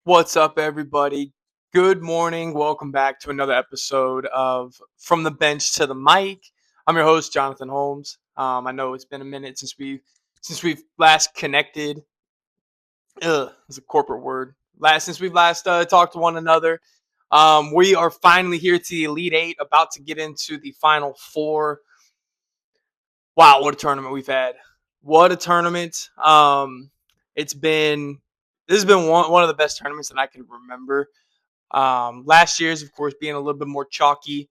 What's up, everybody? Good morning. Welcome back to another episode of From the Bench to the Mic. I'm your host, Jonathan Holmes. I know it's been a minute since we've last connected. It's a corporate word. Last since we've last talked to one another. We are finally here to the Elite Eight, about to get into the Final Four. Wow, what a tournament we've had! What a tournament! It's been This has been one of the best tournaments that I can remember. Last year's, of course, being a little bit more chalky.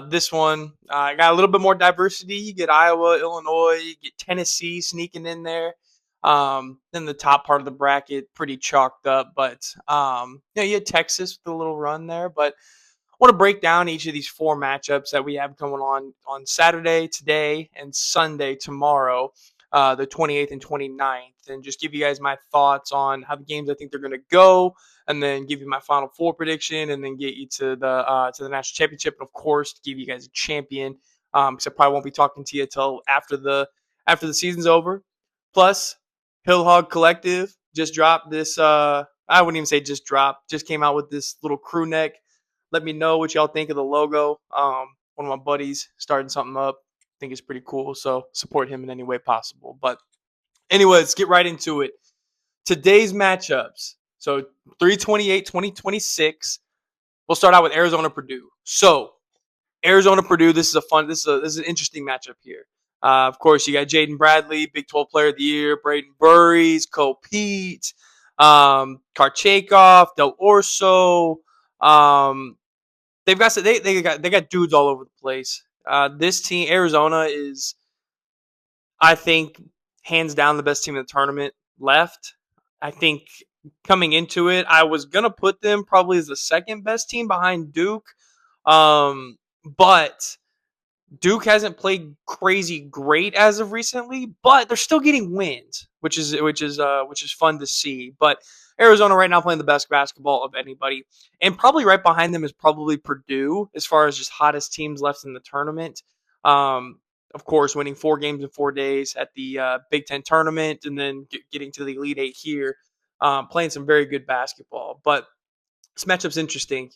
This one got a little bit more diversity. You get Iowa, Illinois, you get Tennessee sneaking in there. Then the top part of the bracket, pretty chalked up. But you had Texas with a little run there. But I want to break down each of these four matchups that we have going on Saturday, today, and Sunday, tomorrow, the 28th and 29th, and just give you guys my thoughts on how the games I think they're going to go, and then give you my Final Four prediction, and then get you to the national championship, and of course, give you guys a champion. Because I probably won't be talking to you until after the season's over. Plus, Hill Hog Collective just dropped this. I wouldn't even say just dropped. Just came out with this little crew neck. Let me know what y'all think of the logo. One of my buddies starting something up. I think it's pretty cool. So support him in any way possible. But anyway, let's get right into it. Today's matchups. So 328, 2026. We'll start out with Arizona Purdue. So Arizona Purdue. This is an interesting matchup here. Of course, you got Jaden Bradley, Big 12 Player of the Year, Braden Burries, Cole Pete, Karchakov, Del Orso. Um, they got dudes all over the place. This team, Arizona, is, I think, hands down the best team in the tournament left. I think coming into it, I was gonna put them probably as the second best team behind Duke, but Duke hasn't played crazy great as of recently, but they're still getting wins, which is fun to see. But Arizona right now playing the best basketball of anybody, and probably right behind them is probably Purdue as far as just hottest teams left in the tournament. Um, of course, winning 4 games in 4 days at the Big Ten tournament, and then getting to the Elite Eight here, playing some very good basketball. But this matchup's interesting.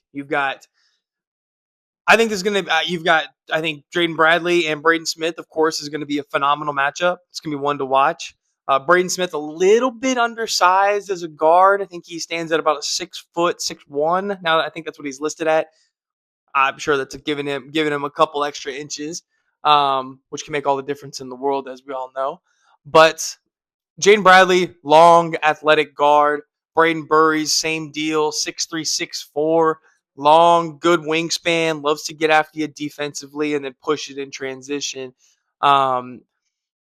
I think there's going to you've got I think Drayden Bradley and Braden Smith, of course, is going to be a phenomenal matchup. It's going to be one to watch. Braden Smith a little bit undersized as a guard. I think he stands at about a 6 foot 6'1". Now I think that's what he's listed at. I'm sure that's giving him a couple extra inches, which can make all the difference in the world, as we all know. But Jaden Bradley, long, athletic guard. Braden Burries, same deal, 6'3", 6'4", long, good wingspan, loves to get after you defensively and then push it in transition. Um,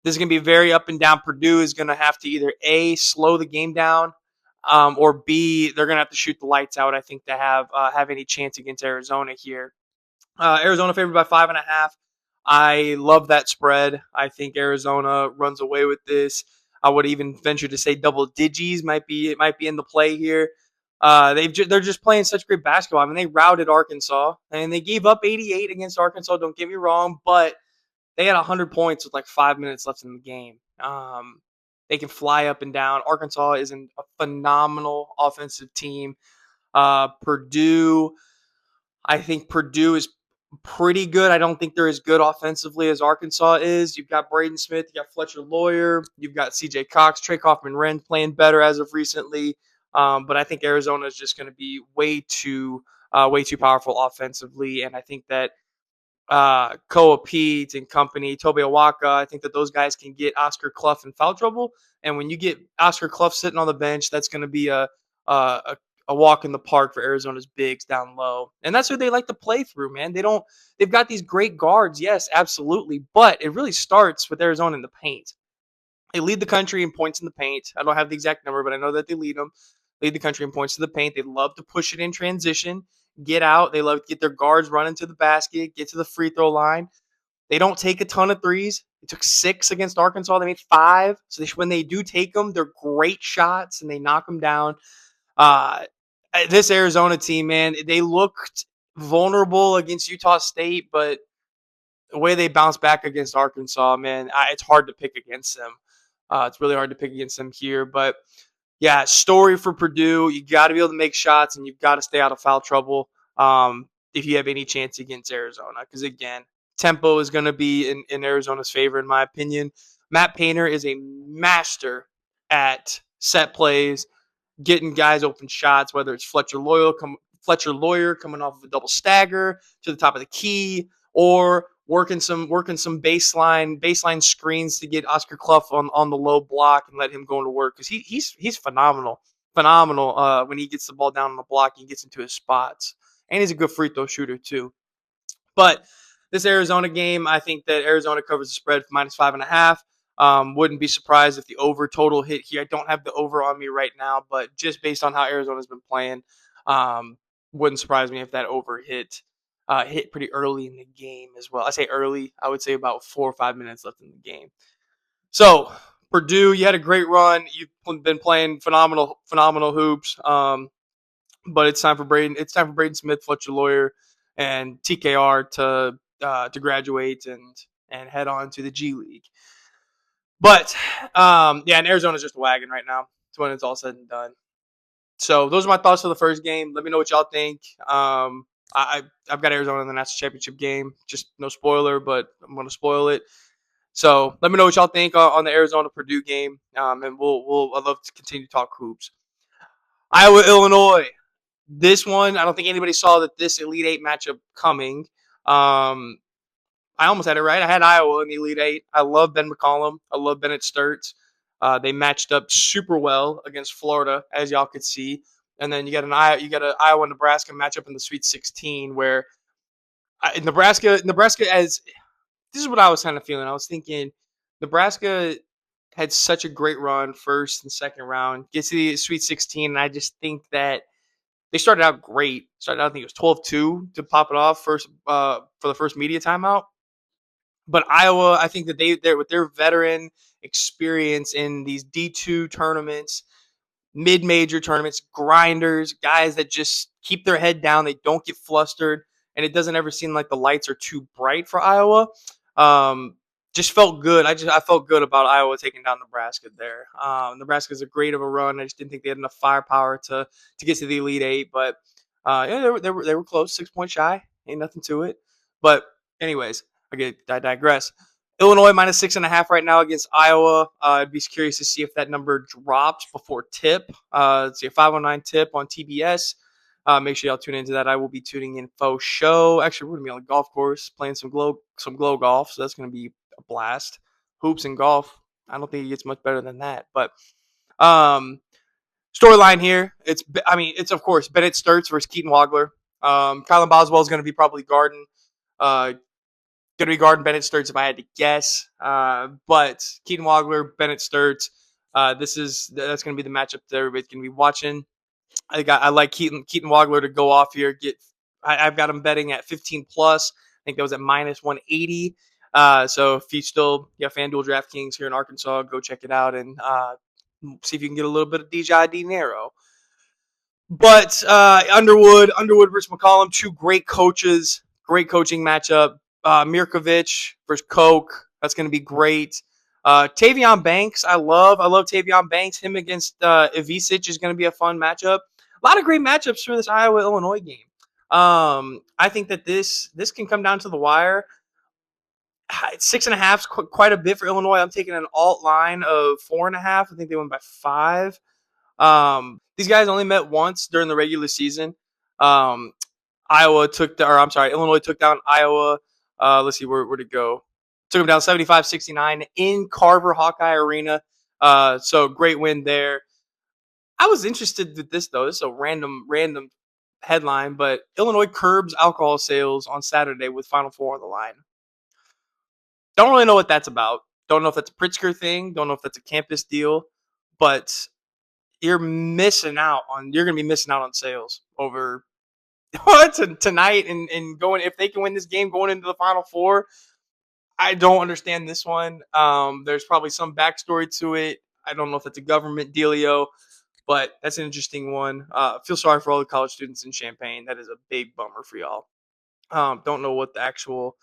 this is going to be very up and down. Purdue is going to have to either A, slow the game down, or B, they're going to have to shoot the lights out, I think, to have any chance against Arizona here. Arizona favored by 5.5. I love that spread. I think Arizona runs away with this. I would even venture to say double digits might be in the play here. They're just playing such great basketball. I mean, they routed Arkansas and they gave up 88 against Arkansas. Don't get me wrong, but they had 100 points with like 5 minutes left in the game. They can fly up and down. Arkansas is a phenomenal offensive team. Purdue, I think Purdue is pretty good. I don't think they're as good offensively as Arkansas is. You've got Braden Smith, you got Fletcher Lawyer, you've got C.J. Cox, Trey Kaufman-Renn playing better as of recently. But I think Arizona is just going to be way too powerful offensively, and I think that Koa Pete and company, Toby Awaka, I think that those guys can get Oscar Clough in foul trouble. And when you get Oscar Clough sitting on the bench, that's going to be a a walk in the park for Arizona's bigs down low. And that's who they like to play through, man. They've got these great guards, yes, absolutely. But it really starts with Arizona in the paint. They lead the country in points in the paint. I don't have the exact number, but I know that they lead the country in points to the paint. They love to push it in transition, get out. They love to get their guards running to the basket, get to the free throw line. They don't take a ton of threes. They took 6 against Arkansas. They made 5. So when they do take them, they're great shots and they knock them down. Uh, this Arizona team, man, they looked vulnerable against Utah State, but the way they bounced back against Arkansas, man, it's hard to pick against them. It's really hard to pick against them here, but Yeah, story for Purdue. You got to be able to make shots, and you've got to stay out of foul trouble if you have any chance against Arizona. Because again, tempo is going to be in Arizona's favor, in my opinion. Matt Painter is a master at set plays, getting guys open shots, whether it's Fletcher Lawyer coming off of a double stagger to the top of the key, or working some baseline screens to get Oscar Clough on the low block and let him go into work, because he's phenomenal when he gets the ball down on the block and gets into his spots, and he's a good free throw shooter too. But this Arizona game, I think that Arizona covers the spread for -5.5. Wouldn't be surprised if the over total hit here. I don't have the over on me right now, but just based on how Arizona's been playing, um, wouldn't surprise me if that over hit pretty early in the game as well. I say early, I would say about 4 or 5 minutes left in the game. So Purdue, you had a great run. You've been playing phenomenal hoops. But it's time for Braden. It's time for Braden Smith, Fletcher Lawyer, and TKR to graduate and head on to the G League. But yeah, and Arizona's just a wagon right now. It's when it's all said and done. So those are my thoughts for the first game. Let me know what y'all think. I've got Arizona in the national championship game. Just no spoiler, but I'm going to spoil it. So let me know what y'all think on the Arizona Purdue game, and I'd love to continue to talk hoops. Iowa Illinois. This one, I don't think anybody saw that this Elite Eight matchup coming. I almost had it right. I had Iowa in the Elite Eight. I love Ben McCollum. I love Bennett Sturts. They matched up super well against Florida, as y'all could see. And then you got an Iowa Nebraska matchup in the Sweet 16, where Nebraska as this is what I was kind of feeling. I was thinking Nebraska had such a great run first and second round, gets to the Sweet 16, and I just think that they started out great. Started out, I think it was 12-2 to pop it off first for the first media timeout. But Iowa, I think that they're with their veteran experience in these D2 tournaments, mid-major tournaments, grinders, guys that just keep their head down. They don't get flustered, and it doesn't ever seem like the lights are too bright for Iowa. Um, just felt good. I felt good about Iowa taking down Nebraska there. Nebraska's a great of a run. I just didn't think they had enough firepower to get to the Elite Eight, but yeah, they were close, 6 points shy. Ain't nothing to it. But anyways, I digress. Illinois -6.5 right now against Iowa. I'd be curious to see if that number drops before tip. It's a 5:09 tip on TBS. Make sure y'all tune into that. I will be tuning in faux show. Actually, we're gonna be on the golf course playing some glow golf, so that's gonna be a blast. Hoops and golf. I don't think it gets much better than that. But um, storyline here. It's of course Bennett Sturts versus Keaton Wagler. Kylan Boswell is gonna be probably guarding. Going to be guarding Bennett Sturts if I had to guess. But Keaton Wagler, Bennett Sturts, that's going to be the matchup that everybody's going to be watching. I like Keaton Wagler to go off here. I've got him betting at 15 plus. I think that was at -180. So if you still FanDuel DraftKings here in Arkansas, go check it out and see if you can get a little bit of DJ Dinero. But Underwood versus McCollum, two great coaches, great coaching matchup. Mirkovic versus Koch, that's going to be great. Tavion Banks, I love Tavion Banks. Him against Ivisic is going to be a fun matchup. A lot of great matchups for this Iowa Illinois game. I think that this can come down to the wire. 6.5 is quite a bit for Illinois. I'm taking an alt line of 4.5. I think they won by 5. These guys only met once during the regular season. Illinois took down Iowa. Let's see, where'd it go? Took them down 75-69 in Carver Hawkeye Arena. So great win there. I was interested with this though. This is a random headline, but Illinois curbs alcohol sales on Saturday with Final Four on the line. Don't really know what that's about. Don't know if that's a Pritzker thing. Don't know if that's a campus deal, but you're going to be missing out on sales over tonight and going, if they can win this game going into the Final Four. I don't understand this one. There's probably some backstory to it. I don't know if it's a government dealio, but that's an interesting one. Feel sorry for all the college students in Champaign. That is a big bummer for y'all. Don't know what the actual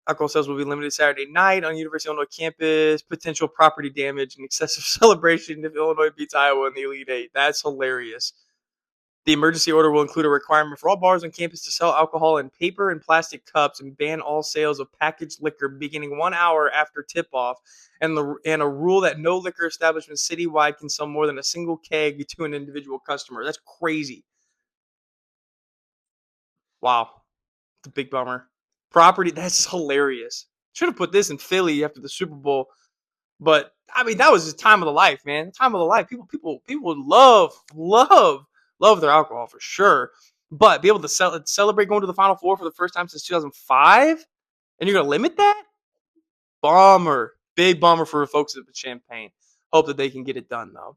Alcohol sales will be limited Saturday night on University of Illinois campus. Potential property damage and excessive celebration if Illinois beats Iowa in the Elite Eight. That's hilarious. The emergency order will include a requirement for all bars on campus to sell alcohol in paper and plastic cups and ban all sales of packaged liquor beginning 1 hour after tip-off, and a rule that no liquor establishment citywide can sell more than a single keg to an individual customer. That's crazy. Wow. It's a big bummer. Property, that's hilarious. Should have put this in Philly after the Super Bowl. But I mean, that was just time of the life, man. Time of the life. People love their alcohol for sure. But be able to celebrate going to the Final Four for the first time since 2005, and you're gonna limit that? Bummer, big bummer for the folks at the Champaign. Hope that they can get it done though.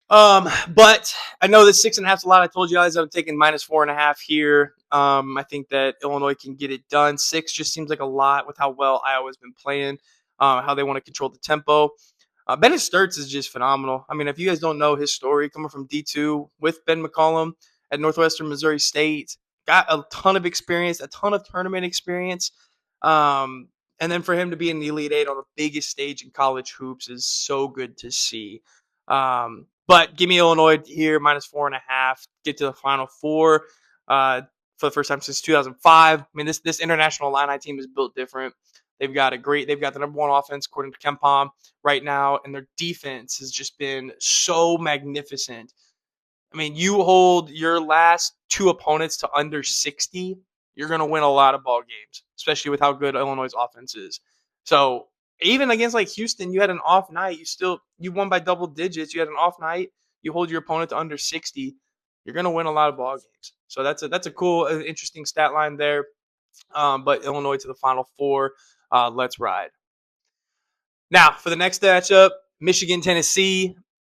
But I know that 6.5 is a lot. I told you guys I'm taking -4.5 here. I think that Illinois can get it done. 6 just seems like a lot with how well Iowa's been playing, how they want to control the tempo. Bennett Sturts is just phenomenal. I mean, if you guys don't know his story, coming from D2 with Ben McCollum at Northwestern Missouri State, got a ton of experience, a ton of tournament experience. And then for him to be in the Elite Eight on the biggest stage in college hoops is so good to see. But give me Illinois here, -4.5. Get to the Final Four for the first time since 2005. I mean, this international Illini team is built different. They've got the number one offense according to KenPom right now, and their defense has just been so magnificent. I mean, you hold your last two opponents to under 60, you're going to win a lot of ball games, especially with how good Illinois' offense is. So even against like Houston, you had an off night. You won by double digits. You had an off night. You hold your opponent to under 60. You're going to win a lot of ball games. So that's a cool, interesting stat line there. But Illinois to the Final Four. Let's ride. Now for the next matchup, Michigan, Tennessee.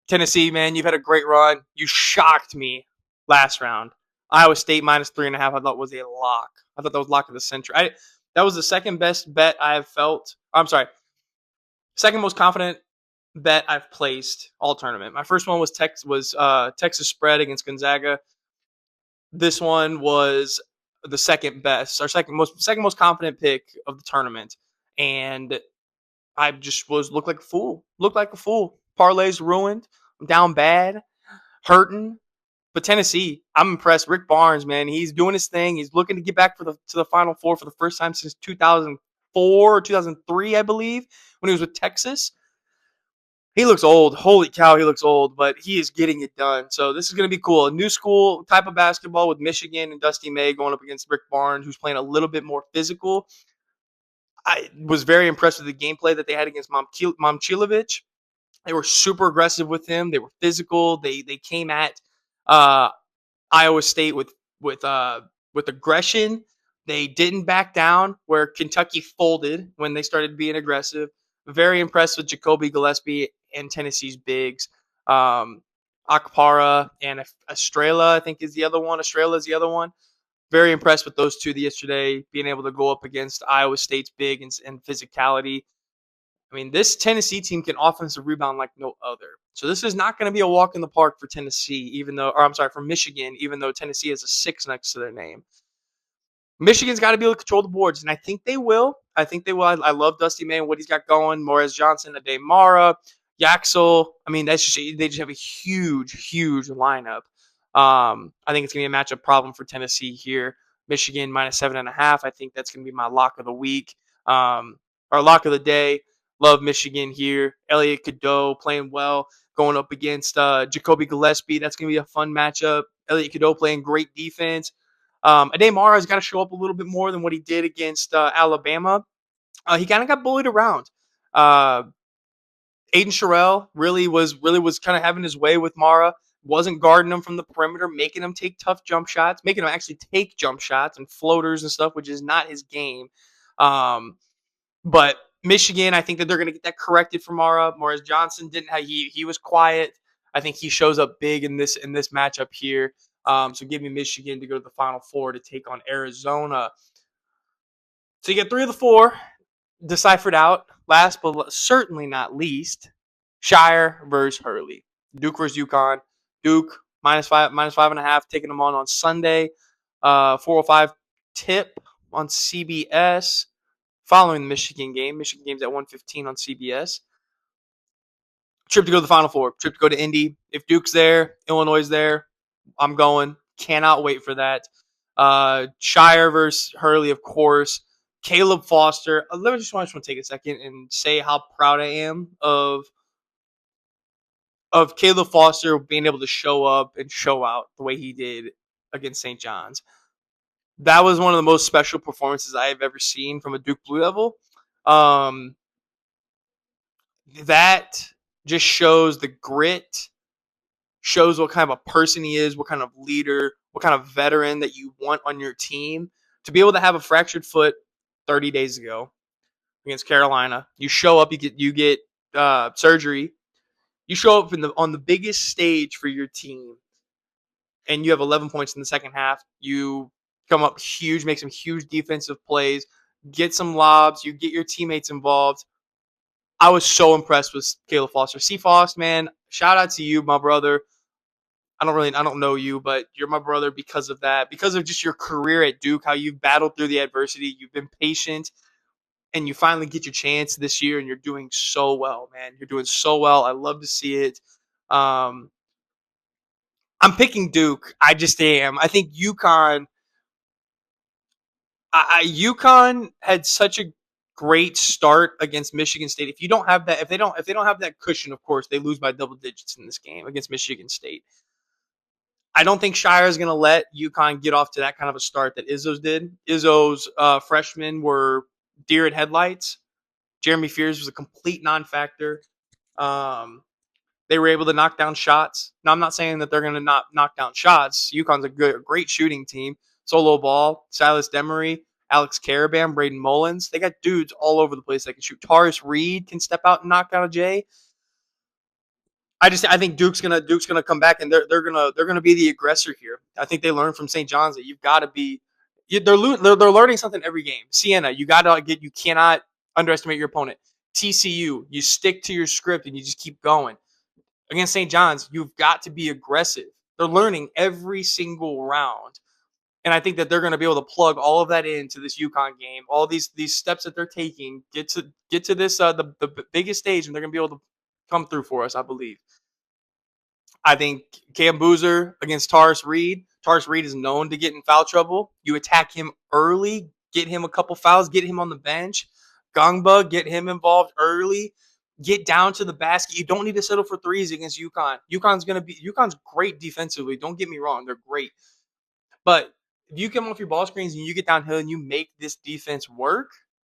Tennessee, man, you've had a great run. You shocked me last round. Iowa State -3.5. I thought was a lock. I thought that was lock of the century. That was the second best bet I have felt. I'm sorry, second most confident bet I've placed all tournament. My first one was Texas spread against Gonzaga. This one was the second best, or second most confident pick of the tournament, and I just looked like a fool. Looked like a fool. Parlays ruined. I'm down bad, hurting. But Tennessee, I'm impressed. Rick Barnes, man, he's doing his thing. He's looking to get back to the Final Four for the first time since 2004 or 2003, I believe, when he was with Texas. He looks old. Holy cow, he looks old, but he is getting it done. So this is going to be cool. A new school type of basketball with Michigan and Dusty May going up against Rick Barnes, who's playing a little bit more physical. I was very impressed with the gameplay that they had against Momcilovic. They were super aggressive with him. They were physical. They came at Iowa State with aggression. They didn't back down where Kentucky folded when they started being aggressive. Very impressed with Jacoby Gillespie and Tennessee's bigs. Akpara and Estrella, I think, is the other one. Estrella is the other one. Very impressed with those two yesterday, being able to go up against Iowa State's big and physicality. I mean, this Tennessee team can offensive rebound like no other. So this is not going to be a walk in the park for Tennessee, for Michigan, even though Tennessee has a 6 next to their name. Michigan's got to be able to control the boards, and I think they will. I love Dusty May and what he's got going. Morris Johnson, Ade Mara, Yaxel. I mean, they just have a huge, huge lineup. I think it's going to be a matchup problem for Tennessee here. Michigan -7.5. I think that's going to be my lock of the week, or lock of the day. Love Michigan here. Elliot Cadeau playing well, going up against Jacoby Gillespie. That's going to be a fun matchup. Elliot Cadeau playing great defense. Ade Mara has got to show up a little bit more than what he did against Alabama. He kind of got bullied around. Aiden Sherrill really was kind of having his way with Mara. Wasn't guarding him from the perimeter, making him take tough jump shots, making him actually take jump shots and floaters and stuff, which is not his game. But Michigan, I think that they're going to get that corrected for Mara. Morris Johnson he was quiet. I think he shows up big in this matchup here. So give me Michigan to go to the Final Four to take on Arizona. So you get 3 of the 4 deciphered out. Last but certainly not least, Shire versus Hurley. Duke versus UConn. Duke -5.5, taking them on Sunday. 4:05 tip. on CBS following the Michigan game. Michigan game's at 1:15 on CBS. Trip to go to the Final Four. Trip to go to Indy. If Duke's there, Illinois is there, I'm going. Cannot wait for that. Shire versus Hurley, of course. Caleb Foster. Let me just want to take a second and say how proud I am of Caleb Foster being able to show up and show out the way he did against St. John's. That was one of the most special performances I have ever seen from a Duke Blue Devil. That just shows the grit, shows what kind of a person he is, what kind of leader, what kind of veteran that you want on your team. To be able to have a fractured foot 30 days ago against Carolina, you show up, you get surgery, you show up on the biggest stage for your team, and you have 11 points in the second half. You come up huge, make some huge defensive plays, get some lobs, you get your teammates involved. I was so impressed with Caleb Foster. C. Foss, man, shout out to you, my brother. I don't know you, but you're my brother because of that, because of just your career at Duke, how you've battled through the adversity, you've been patient, and you finally get your chance this year, and you're doing so well, man. You're doing so well. I love to see it. I'm picking Duke. I just am. I think UConn. UConn had such a great start against Michigan State. If you don't have that, if they don't have that cushion, of course, they lose by double digits in this game against Michigan State. I don't think Shire is going to let UConn get off to that kind of a start that Izzo's did. Izzo's freshmen were deer in headlights. Jeremy Fears was a complete non-factor. They were able to knock down shots. Now, I'm not saying that they're going to not knock down shots. UConn's a great shooting team. Solo Ball, Silas Demery, Alex Caravan, Braden Mullins. They got dudes all over the place that can shoot. Taurus Reed can step out and knock down a J. I think Duke's gonna come back, and they're gonna be the aggressor here. I think they learned from St. John's that you've got to be. They're learning something every game. Siena, you cannot underestimate your opponent. TCU, you stick to your script and you just keep going. Against St. John's, you've got to be aggressive. They're learning every single round. And I think that they're going to be able to plug all of that into this UConn game. All these steps that they're taking, get to this the biggest stage, and they're going to be able to come through for us, I believe. I think Cam Boozer against Taurus Reed. Taurus Reed is known to get in foul trouble. You attack him early, get him a couple fouls, get him on the bench. Gongba, get him involved early. Get down to the basket. You don't need to settle for threes against UConn. UConn's great defensively. Don't get me wrong, they're great. But if you come off your ball screens and you get downhill and you make this defense work,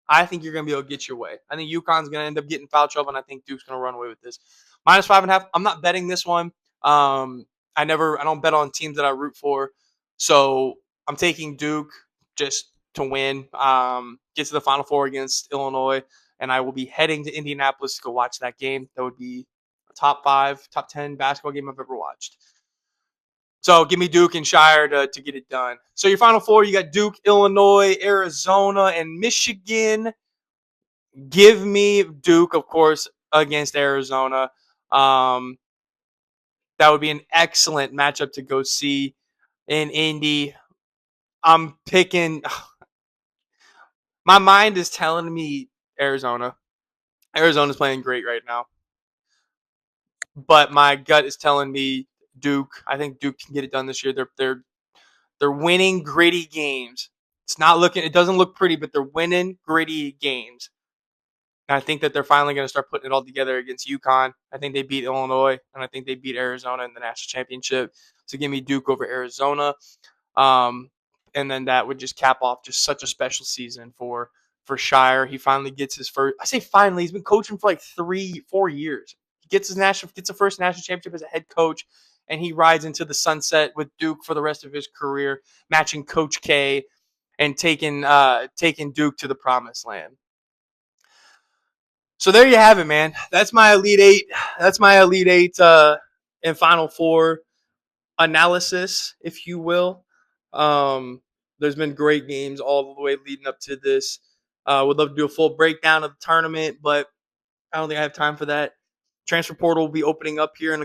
I think you're going to be able to get your way. I think UConn's going to end up getting foul trouble, and I think Duke's going to run away with this. -5.5. I'm not betting this one. I don't bet on teams that I root for. So I'm taking Duke just to win, get to the Final Four against Illinois, and I will be heading to Indianapolis to go watch that game. That would be a top 5, top 10 basketball game I've ever watched. So give me Duke and Shire to get it done. So your Final Four, you got Duke, Illinois, Arizona, and Michigan. Give me Duke, of course, against Arizona. That would be an excellent matchup to go see in Indy. I'm picking. My mind is telling me Arizona. Arizona's playing great right now. But my gut is telling me Duke. I think Duke can get it done this year. They're winning gritty games. It doesn't look pretty, but they're winning gritty games. And I think that they're finally going to start putting it all together against UConn. I think they beat Illinois, and I think they beat Arizona in the national championship. So give me Duke over Arizona. And then that would just cap off just such a special season for Shire. He finally gets his first. I say finally. He's been coaching for like 3-4 years. He gets the first national championship as a head coach, and he rides into the sunset with Duke for the rest of his career, matching Coach K and taking Duke to the promised land. So there you have it, man. That's my Elite Eight. That's my Elite Eight and Final Four analysis, if you will. There's been great games all the way leading up to this. Would love to do a full breakdown of the tournament, but I don't think I have time for that. Transfer portal will be opening up here in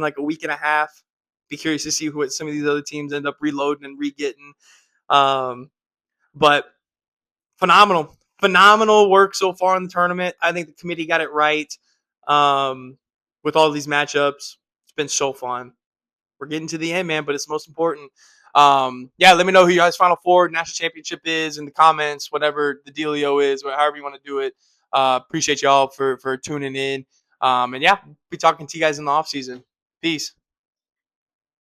like a week and a half. Be curious to see what some of these other teams end up reloading and re-getting. But Phenomenal work so far in the tournament. I think the committee got it right with all these matchups. It's been so fun. We're getting to the end, man, but it's most important. Yeah, let me know who your guys' Final Four national championship is in the comments, whatever the dealio is, or however you want to do it. Appreciate y'all for tuning in. And yeah, be talking to you guys in the off season. Peace.